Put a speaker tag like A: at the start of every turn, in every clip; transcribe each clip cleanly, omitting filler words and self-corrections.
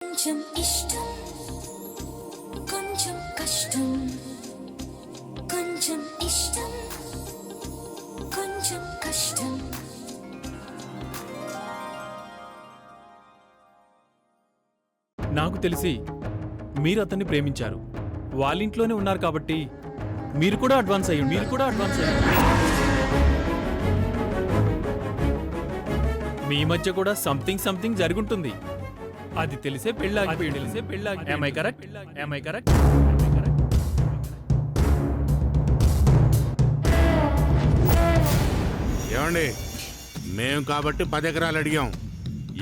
A: కొంచెం ఇష్టం కొంచెం కష్టం కొంచెం ఇష్టం కొంచెం కష్టం.
B: నాకు తెలిసి మీరు అతన్ని ప్రేమించారు, వాళ్ళింట్లోనే ఉన్నారు కాబట్టి మీరు కూడా అడ్వాన్స్ అయ్యండి. మీ మధ్య కూడా సంథింగ్ జరుగుంటుంది. అది తెలిసే పెళ్ళాగిపోయింది. Am I correct?
C: ఏమండి, మేం కాబట్టి 10 ఎకరాలు అడిగాం.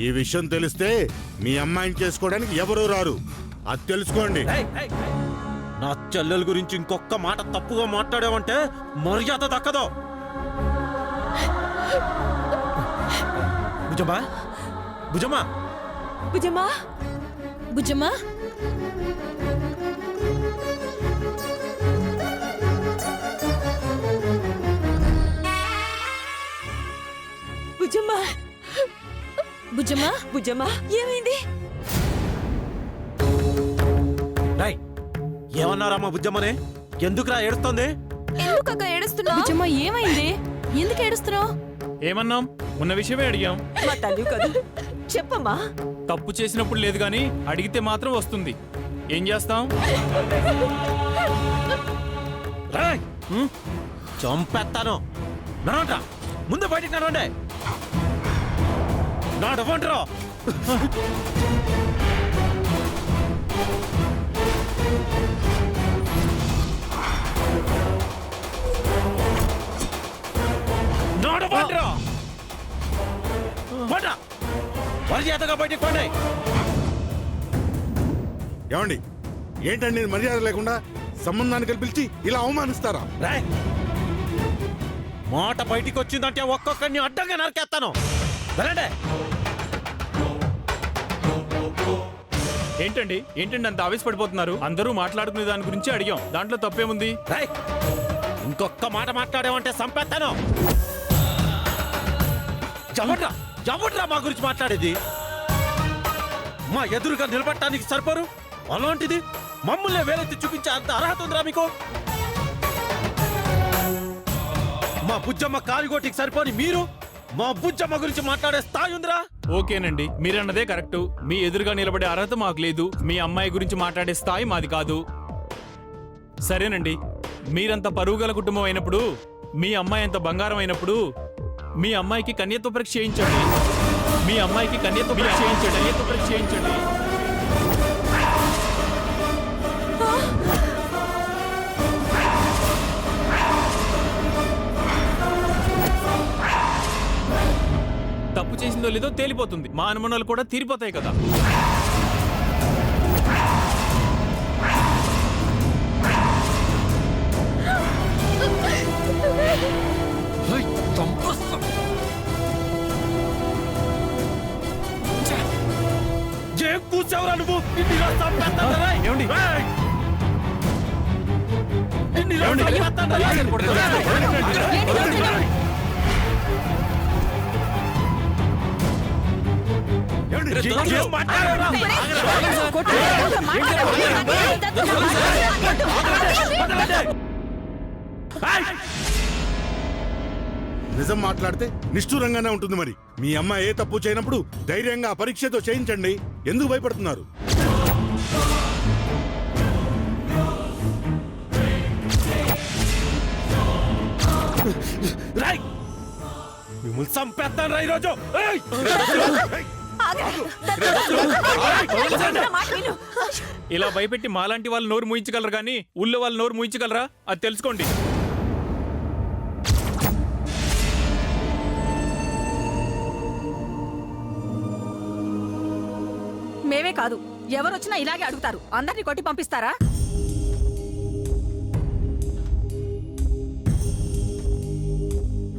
C: ఈ విషయం తెలిస్తే మీ అమ్మాయిని చేసుకోవడానికి ఎవరూ రారు, అది తెలుసుకోండి.
D: నా చెల్లెల గురించి ఇంకొక మాట తప్పుగా మాట్లాడావంటే మర్యాద దక్కదు. భుజమా భుజమా
A: భుజమా భుజమా భుజమా భుజమా భుజమా ఏమైంది?
D: ఏమన్నారమ్మా బుజ్జమ్మనే? ఎందుకురా ఏడుస్తోంది?
A: ఎందుకక్క ఏడుస్తున్నావు? భుజమా ఏమైంది? ఎందుకు ఏడుస్తున్నావు?
B: ఏమన్నాం? ఉన్న విషయమే అడిగాం.
A: మా తల్లి కదా, చెప్పమ్మా.
B: తప్పు చేసినప్పుడు లేదు గాని అడిగితే మాత్రం వస్తుంది. ఏం చేస్తాం?
D: చంపేస్తాను. నడవంట, ముందు బయటికి నడవండి. నడవంటరా. నడవంటరా. మర్యాదగా బయటికి పండి.
C: ఏమండి, ఏంటండి మర్యాద లేకుండా సంబంధాన్ని కల్పించి ఇలా అవమానిస్తారా?
D: మాట బయటికి వచ్చిందంటే ఒక్కొక్కరిని అడ్డంగా నరికేస్తాను. వెళ్ళండి.
B: ఏంటండి అంత ఆవేశపడిపోతున్నారు? అందరూ మాట్లాడుకునే దాని గురించి అడిగాం, దాంట్లో తప్పేముంది?
D: ఇంకొక మాట మాట్లాడామంటే సంపేస్తాను. ఎవడ్రా మా గురించి మాట్లాడేది? మా ఎదురుగా నిలబడటానికి సరిపోరు, అలాంటిది మమ్మల్ని వేలెత్తి చూపించే అంత అర్హత ఉందిరా మీకు? మా బుజ్జమ్మ కాలిగోటికి సరిపోని మీరు మా బుజ్జమ్మ గురించి మాట్లాడే స్థాయి ఉందిరా?
B: ఓకేనండి, మీరన్నదే కరెక్టు. మీ ఎదురుగా నిలబడే అర్హత మాకు లేదు, మీ అమ్మాయి గురించి మాట్లాడే స్థాయి మాది కాదు. సరేనండి, మీరంత పరువు గల కుటుంబం అయినప్పుడు, మీ అమ్మాయి అంత బంగారం అయినప్పుడు మీ అమ్మాయికి కన్యత్వ పరీక్ష చేయించండి. తప్పు చేసిందో లేదో తేలిపోతుంది, మా అనుమానాలు కూడా తీరిపోతాయి కదా.
D: కూర్చోవరా నువ్వు?
C: నిజం మాట్లాడితే నిష్ఠూరంగానే ఉంటుంది. మరి మీ అమ్మాయి ఏ తప్పు చేయనప్పుడు ధైర్యంగా పరీక్షతో చేయించండి. ఎందుకు భయపడుతున్నారు?
D: మిమ్మల్ని చంపేస్తాను రా ఈరోజు.
B: ఇలా భయపెట్టి మాలాంటి వాళ్ళు నోరు మూయించగలరు కానీ ఊళ్ళో వాళ్ళు నోరు మూయించగలరా? అది తెలుసుకోండి.
E: మేమే కాదు, ఎవరొచ్చినా ఇలాగే అడుగుతారు. అందరినీ కొట్టి పంపిస్తారా?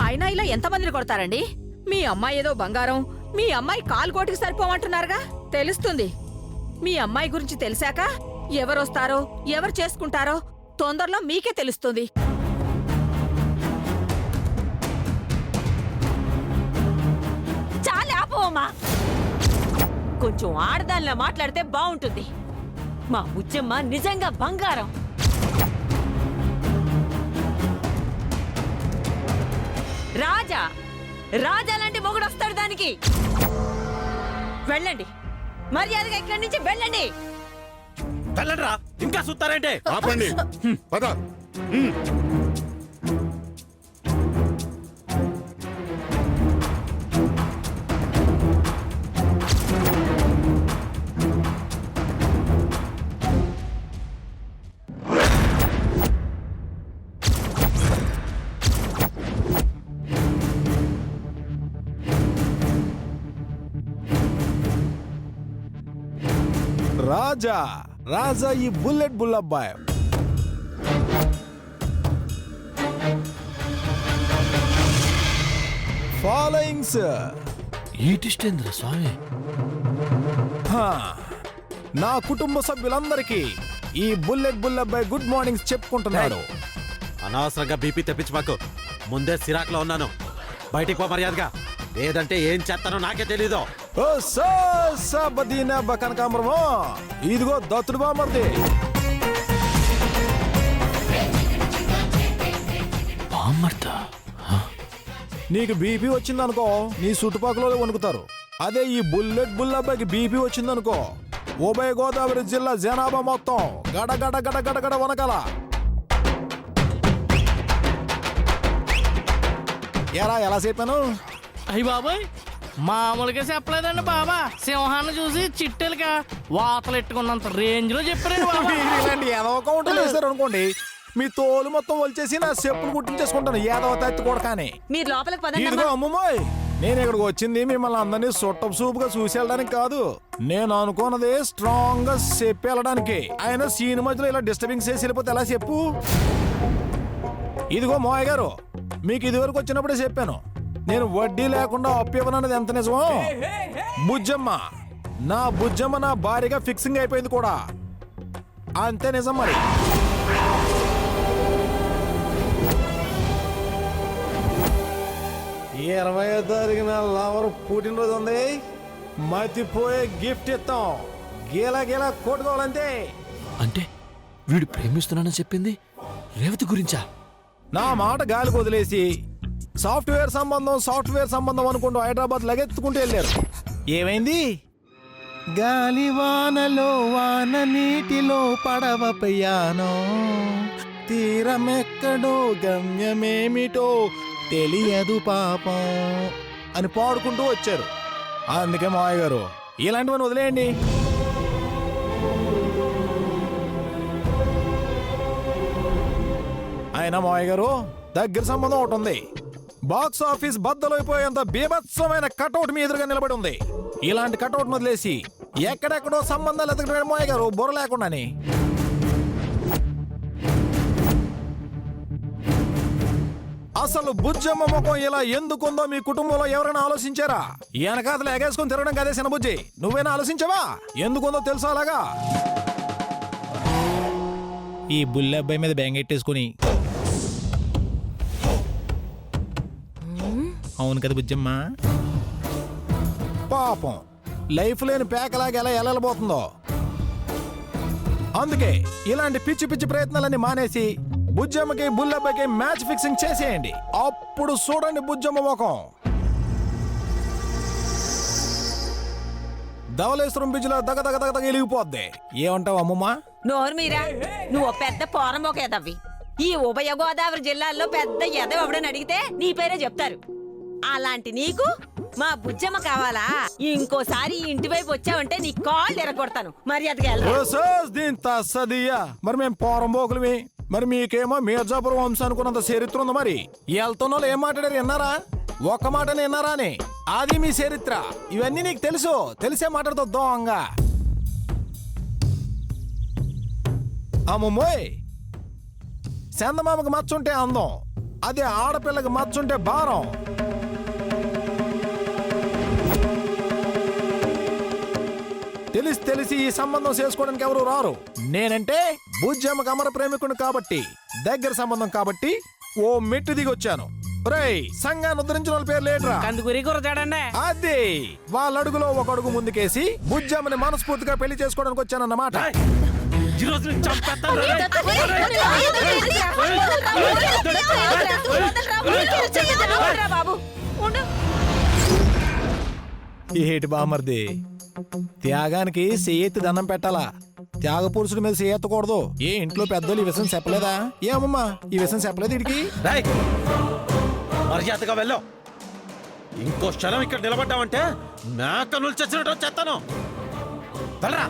E: అయినా ఇలా ఎంతమందిని కొడతారండి? మీ అమ్మాయి ఏదో బంగారం, మీ అమ్మాయి కాలు కోటికి సరిపోమంటున్నారుగా. తెలుస్తుంది. మీ అమ్మాయి గురించి తెలిసాక ఎవరొస్తారో ఎవరు చేసుకుంటారో తొందరలో మీకే తెలుస్తుంది. చాలా ఆపోమా.
F: కొంచెం ఆడదానిలా మాట్లాడితే బాగుంటుంది. మా బుజ్జమ్మ నిజంగా బంగారం. రాజా రాజా లాంటి మొగుడు వస్తాడు దానికి. వెళ్ళండి, మర్యాదగా ఇక్కడి నుంచి వెళ్ళండి.
D: వెళ్ళండ్రా, ఇంకా చూస్తారంటే.
C: ఆపండి. పద.
G: రాజా రాజా ఈ బుల్లెట్ బుల్లబ్బాయ్. ఫాలోయింగ్స్
H: ఈటిష్టేంద్ర స్వామి.
G: నా కుటుంబ సభ్యులందరికీ ఈ బుల్లెట్ బుల్లబ్బాయ్ గుడ్ మార్నింగ్స్ చెప్పుకుంటున్నాడు.
D: అనవసరంగా బీపీ తెప్పించి మాకు. ముందే సిరాక్లో ఉన్నాను. బయటికి పో మర్యాదగా, లేదంటే ఏం చేస్తానో నాకే తెలీదు.
G: ఓ బదీనా కనకాంబరమో, ఇదిగో దత్తుడు బామర్ది.
H: బామ్మర్దా?
G: నీకు బీపీ వచ్చిందనుకో నీ చుట్టుపక్కల వణుకుతారు. అదే ఈ బుల్లెట్ బుల్లబ్బాయికి బీపీ వచ్చిందనుకో ఉభయ గోదావరి జిల్లా జనాభా మొత్తం గడగడ గడగడ వనకల. ఎలా చెప్పాను?
I: అయ్యి బాబాయ్, మామూలుగా చెప్పలేదండి బాబా. సింహాన్ని చూసి చిట్టెలుగా వాతలు ఎట్టుకున్నంత రేంజ్ లో చెప్పారండి బాబా.
G: ఇలాంటి ఏదో కౌంటర్లు వేసారు అనుకోండి, మీ తోలు మొత్తం వలిచేసి నా చెప్పులు కుట్టించేసుకుంటాను ఏదో తత్తి కూడా. కానీ
F: మీరు లోపలికి పదండి.
G: ఇదిగో అమ్మమ్మోయ్, నేను ఇక్కడికి వచ్చింది మిమ్మల్ని అందరినీ సొట్టపు సూపుగా చూసి వెళ్ళడానికి కాదు. నేను అనుకున్నది స్ట్రాంగ్ గా చెప్పి వెళ్ళడానికి. ఆయన సీన్ మధ్యలో ఇలా డిస్టర్బింగ్ చేసి వెళ్ళిపోతే ఎలా చెప్పు? ఇదిగో మోయ్ గారు, మీకు ఇదివరకు వచ్చినప్పుడే చెప్పాను, నేను వడ్డీ లేకుండా అప్పు ఇవ్వనన్నది ఎంత నిజమో. బుజ్జమ్మ, నా బుజ్జమ్మ నా భారీగా ఫిక్సింగ్ అయిపోయింది కూడా, అంతే నిజం. మరి 20వ తారీఖున లవర్ పుట్టినరోజు ఉంది, మతిపోయే గిఫ్ట్ ఇస్తాం. గీలా గీలా కొట్టుకోవాలంతే.
H: అంటే వీడు ప్రేమిస్తున్నానని చెప్పింది రేవతి గురించా?
G: నా మాట గాలికి వదిలేసి సాఫ్ట్వేర్ సంబంధం అనుకుంటూ హైదరాబాద్ లగెత్తుకుంటూ వెళ్ళారు. ఏమైంది? గాలివానలో వాన నీటిలో పడవ ప్రయాణం, తీరమెక్కడో గమ్యమేమిటో తెలియదు పాపం అని పాడుకుంటూ వచ్చారు. అందుకే మావయ్య గారు ఇలాంటివన్నీ వదిలేయండి. అయినా మావయ్య గారు దగ్గర సంబంధం ఒకటి ఉంది. బాక్స్ ఆఫీస్ బద్దలైపోయేంత బీభత్సమైన కటౌట్ మీ ఎదురుగా నిలబడి ఉంది. ఇలాంటి కటౌట్ వదిలేసి ఎక్కడెక్కడో సంబంధాలు ఎదగడం మావయ్య గారు బుర్ర లేకుండాని. అసలు బుజ్జమ్మ ముఖం ఇలా ఎందుకుందో మీ కుటుంబంలో ఎవరైనా ఆలోచించారా? వెనకాతలు ఎగేసుకుని తిరగడం కదే సినబుజ్జి, నువ్వేనా ఆలోచించావా ఎందుకుందో తెలుసా? అలాగా ఈ బుల్లబ్బాయి మీద బెంగెట్టేసుకుని. అవును కదా బుజ్జమ్మ, పాపం లైఫ్ లేని పేకలాగా ఎలా వెళ్ళబోతుందో. అందుకే ఇలాంటి పిచ్చి పిచ్చి ప్రయత్నాలన్నీ మానేసి బుజ్జమ్మకి బుల్లబ్బాయికి మ్యాచ్ ఫిక్సింగ్ చేసేయండి. అప్పుడు చూడండి బుజ్జమ్మ ముఖం ధవళేశ్వరం బిజ్జులో దగ దగ దగ దగ వెలిగిపోద్ది. ఏమంటావు అమ్మమ్మ?
F: నోరు మీరా, నువ్వు పెద్ద పోరమోక ఎదవి. ఈ ఉభయ గోదావరి జిల్లాల్లో పెద్ద ఎదవ ఎవడని అడిగితే నీ పేరే చెప్తారు. అలాంటి నీకు మా బుజ్జమ్మ కావాలా? ఇంకోసారి ఈ ఇంటి వైపు వచ్చావంటే నీ కాళ్ళు ఎరగొడతాను. మర్యాదగా
G: మరి మేము పోరంబోకులమి, మరి మీకేమో మీర్జాపురం వంశం అనుకున్నంత చరిత్ర ఉంది. మరి వెళ్తున్న ఏం మాట్లాడారు విన్నారా? ఒక్క మాటనే విన్నారా అని? అది మీ చరిత్ర. ఇవన్నీ నీకు తెలుసు, తెలిసే మాట్లాడుతూ దోంగా. అమ్మమ్మోయ్, చందమామకు మచ్చుంటే అందం, అదే ఆడపిల్లకి మచ్చుంటే భారం. తెలిసి ఈ సంబంధం చేసుకోవడానికి ఎవరు రారు. నేనంటే బుజ్జమ్మకు అమర ప్రేమికుడు కాబట్టి, దగ్గర సంబంధం కాబట్టి ఓ మెట్టు దిగొచ్చాను. ఒరేయ్ సంఘాన్ని ఉద్ధరించిన వాళ్ళ పేర్లు ఏంట్రా?
I: కందుకూరి గురజాడండి.
G: అది వాళ్ళ అడుగులో ఒక అడుగు ముందుకేసి బుజ్జమ్మని మనస్ఫూర్తిగా పెళ్లి చేసుకోవడానికి వచ్చానన్నమాట.
D: ఈ రోజు నేను చంపేస్తాను రేయ్.
E: బాబు ఉండు.
G: ఏటి బామర్ది, త్యాగానికి చెయ్యెత్తి దండం పెట్టాలా, త్యాగ పురుషుడి మీద చెయ్యెత్తకూడదు. ఏ ఇంట్లో పెద్దోళ్ళు ఈ విషయం చెప్పలేదా? ఏమమ్మా ఈ విషయం చెప్పలేదు ఇడికి?
D: రేయ్, మర్యాదగా వెళ్ళావు. ఇంకో క్షణం ఇక్కడ నిలబడ్డావంటే మేకను చచ్చినట్టు చేస్తాను. వెళ్ళరా.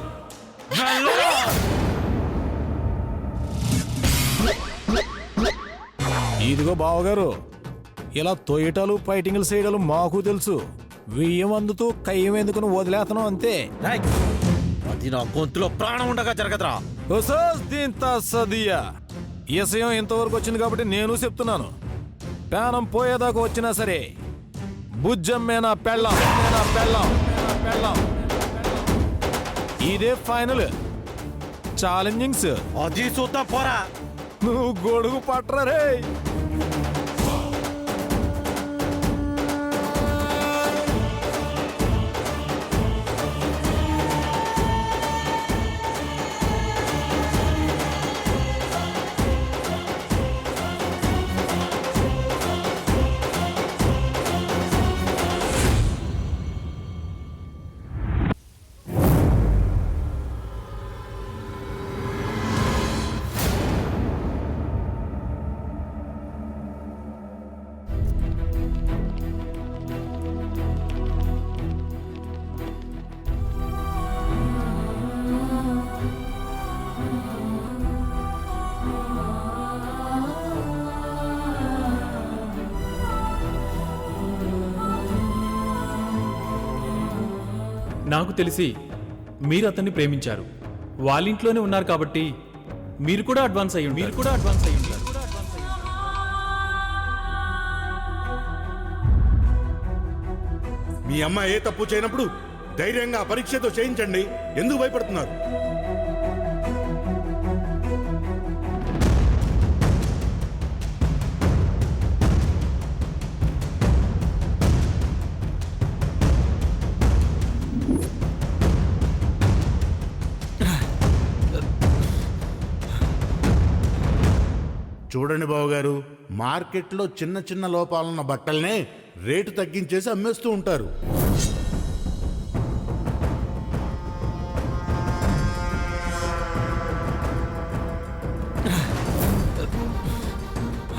G: ఇదిగో బావగారు, ఇలా తొయ్యటాలు ఫైటింగ్లు చేయడాలు మాకు తెలుసు. వెయ్యం అందుతూ కయ్యం ఎందుకుని వదిలేతనం అంతే.
D: రేయ్, అది నా గొంతులో ప్రాణం ఉండగా జరగదురా.
G: విషయం ఇంతవరకు వచ్చింది కాబట్టి నేను చెప్తున్నాను. ప్రాణం పోయేదాకా వచ్చినా సరే బుజ్జమ్మే నా పెళ్ళం. ఇదే ఫైనల్. ఛాలెంజింగ్స్
D: అది చూద్దాం పోరా.
G: నువ్వు గొడుగు పట్టరా రే.
B: నాకు తెలిసి మీరు అతన్ని ప్రేమించారు. వాళ్ళ ఇంట్లోనే ఉన్నారు కాబట్టి మీరు కూడా అడ్వాన్స్ అయ్యండి.
C: మీ అమ్మ ఏ తప్పు చేయనప్పుడు ధైర్యంగా పరీక్షతో చేయించండి. ఎందుకు భయపడుతున్నారు? చూడండి బావగారు, మార్కెట్లో చిన్న చిన్న లోపాలున్న బట్టల్నే రేటు తగ్గించేసి అమ్మేస్తూ ఉంటారు.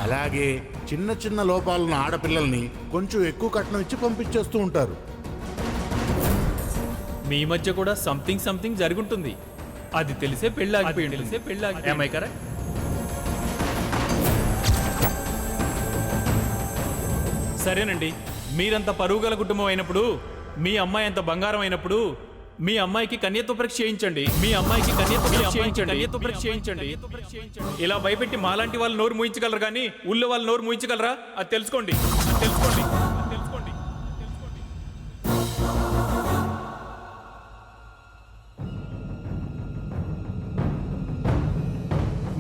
C: అలాగే చిన్న చిన్న లోపాలున్న ఆడపిల్లల్ని కొంచెం ఎక్కువ కట్నం ఇచ్చి పంపించేస్తూ ఉంటారు.
B: మీ మధ్య కూడా సంథింగ్ జరుగుంటుంది. అది తెలిసే పెళ్ళాగిపోయింది. Am I correct? సరేనండి, మీరంత పరువు గల కుటుంబం అయినప్పుడు, మీ అమ్మాయి అంత బంగారం అయినప్పుడు, మీ అమ్మాయికి కన్యత్వ పరీక్ష చేయించండి. ఇలా భయపెట్టి మాలాంటి వాళ్ళు నోరు మూయించగలరు కానీ ఊళ్ళో వాళ్ళు నోరు మూయించగలరా? అది తెలుసుకోండి.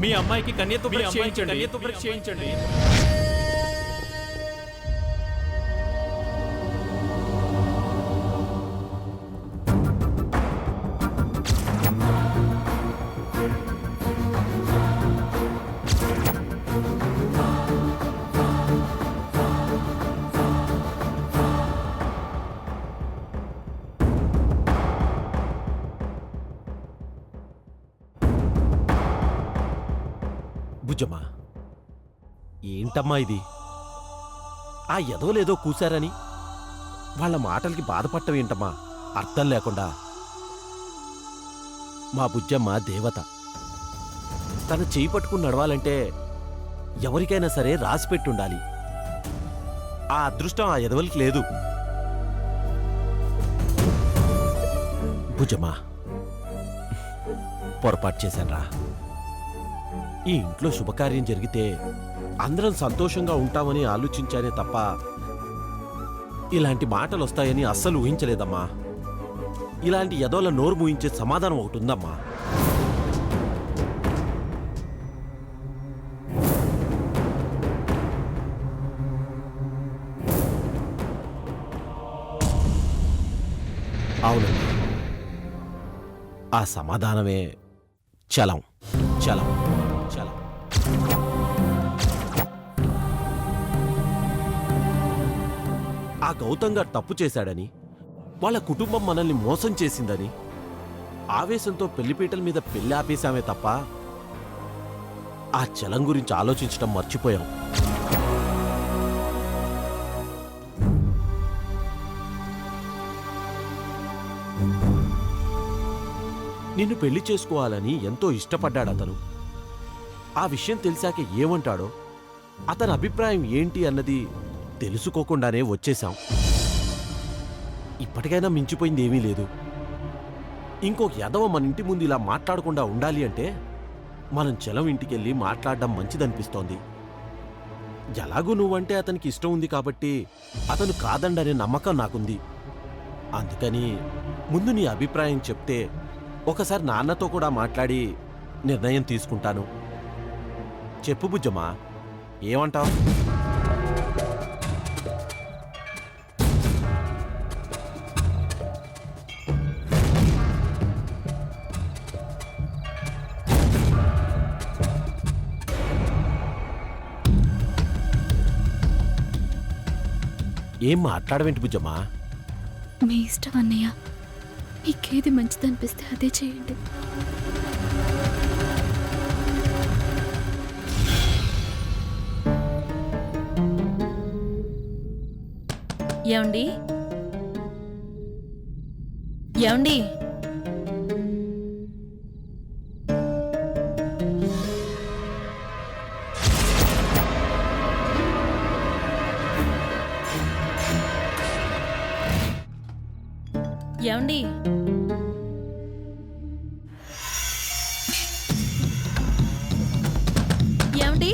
B: మీ అమ్మాయికి కన్యత్వ పరీక్ష చేయించండి.
D: బుజ్జమ్మా, ఏంటమ్మా ఇది? ఆ ఎదవలేదో కూశారని వాళ్ళ మాటలకి బాధపడటం ఏంటమ్మా అర్థం లేకుండా? మా బుజ్జమ్మ దేవత. తన చేయి పట్టుకుని నడవాలంటే ఎవరికైనా సరే రాసిపెట్టుండాలి. ఆ అదృష్టం ఆ ఎదవలకి లేదు. బుజ్జమ్మా, పొరపాటు చేశాన్రా. ఈ ఇంట్లో శుభకార్యం జరిగితే అందరం సంతోషంగా ఉంటామని ఆలోచించానే తప్ప ఇలాంటి మాటలు వస్తాయని అస్సలు ఊహించలేదమ్మా. ఇలాంటి ఎదోల నోరు మూయించే సమాధానం ఒకటి ఉందమ్మా. ఆ సమాధానమే చలం చలం చలం. ఆ గౌతమ్ గారు తప్పు చేశాడని, వాళ్ళ కుటుంబం మనల్ని మోసం చేసిందని ఆవేశంతో పెళ్లిపీటల మీద పెళ్లి ఆపేశామే తప్ప ఆ చలం గురించి ఆలోచించడం మర్చిపోయాం. నిన్ను పెళ్లి చేసుకోవాలని ఎంతో ఇష్టపడ్డాడు అతను. ఆ విషయం తెలిసాక ఏమంటాడో, అతని అభిప్రాయం ఏంటి అన్నది తెలుసుకోకుండానే వచ్చేశాం. ఇప్పటికైనా మించిపోయింది ఏమీ లేదు. ఇంకొక ఎదవ మన ఇంటి ముందు ఇలా మాట్లాడకుండా ఉండాలి అంటే మనం చలం ఇంటికెళ్ళి మాట్లాడడం మంచిదనిపిస్తోంది. ఎలాగూ నువ్వంటే అతనికి ఇష్టం ఉంది కాబట్టి అతను కాదండనే నమ్మకం నాకుంది. అందుకని ముందు నీ అభిప్రాయం చెప్తే ఒకసారి నాన్నతో కూడా మాట్లాడి నిర్ణయం తీసుకుంటాను. చెప్పు బుజ్జమ్మా, ఏమంటావు? ఏం మాట్లాడవేంటి బుజ్జమ్మా?
A: మీ ఇష్టం అన్నయ్య, మీకేది మంచిదనిపిస్తే అదే చేయండి. ఏమండి ఏమండి ఏమండి ఏమండి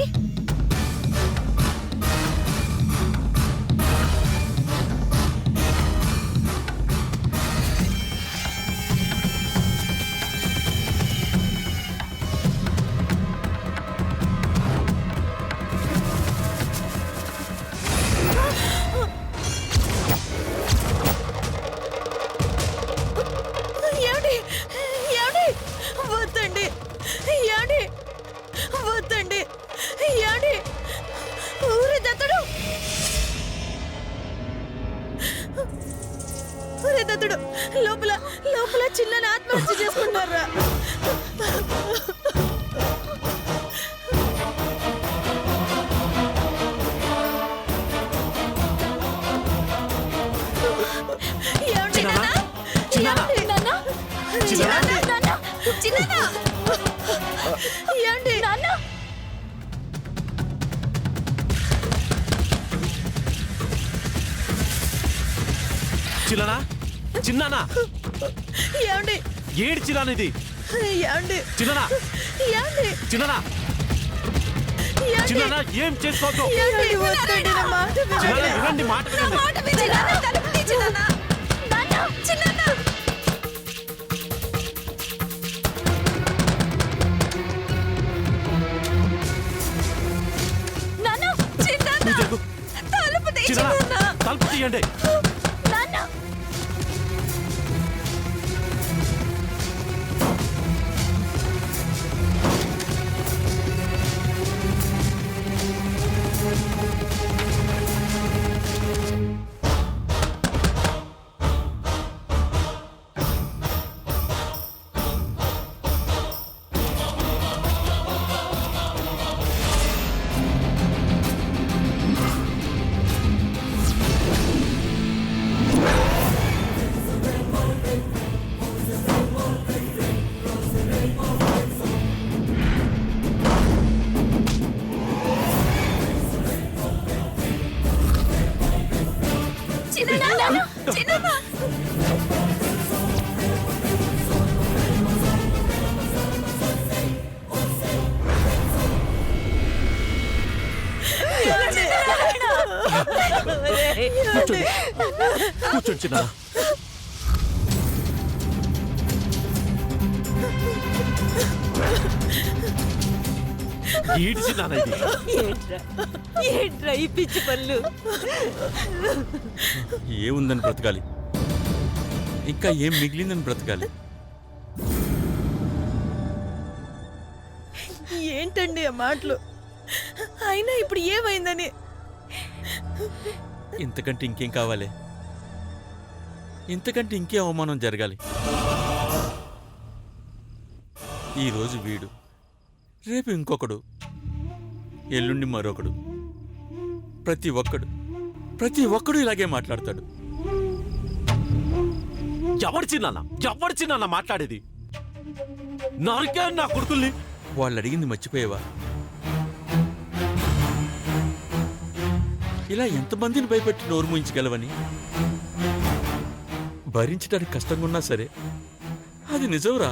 A: వద్దండి, ఏమండి వద్దండి, ఏమండి ఊరి దత్తుడు, ఊరి దత్తుడు లోపల లోపల చిన్న ఆత్మహత్య చేసుకున్నారా? ఏమండి నాన్న, ఏమండి నాన్న, చిన్న ఏంటి నాన్న?
D: చిన్ననా, చిన్నానా,
E: ఏమండి
D: ఏడు చిన్నానిది?
E: ఏమండి
D: చిన్ననా,
E: ఏమండి
D: చిన్ననా, చిన్ననా, ఏం చేసుకోవద్దు.
E: ఏమండి వద్దండి, నా మాట
D: చిన్ననా, వినండి, మాట వినండి. చిన్ననా, తలుపు తీయండి. కూర్చోండి చిన్న. ఏంటి చిన్న ఇది?
F: ఏంట్రా ఈ పిచ్చి పళ్ళు?
J: ఏముందని బ్రతకాలి, ఇంకా ఏం మిగిలిందని బ్రతకాలి.
A: ఏంటండి ఆ మాటలు? అయినా ఇప్పుడు ఏమైందని?
J: ఇంతకంటే ఇంకేం కావాలి? ఇంతకంటే ఇంకే అవమానం జరగాలి? ఈరోజు వీడు, రేపు ఇంకొకడు, ఎల్లుండి మరొకడు. ప్రతి ఒక్కడు ఇలాగే మాట్లాడతాడు.
D: ఎవరి చిన్న మాట్లాడేది? నాకే నా కొడుకుల్ని.
J: వాళ్ళు అడిగింది మర్చిపోయేవా? ఇలా ఎంతమందిని భయపెట్టి నోరు మూయించగలవని? భరించడానికి కష్టంగా ఉన్నా సరే అది నిజంరా.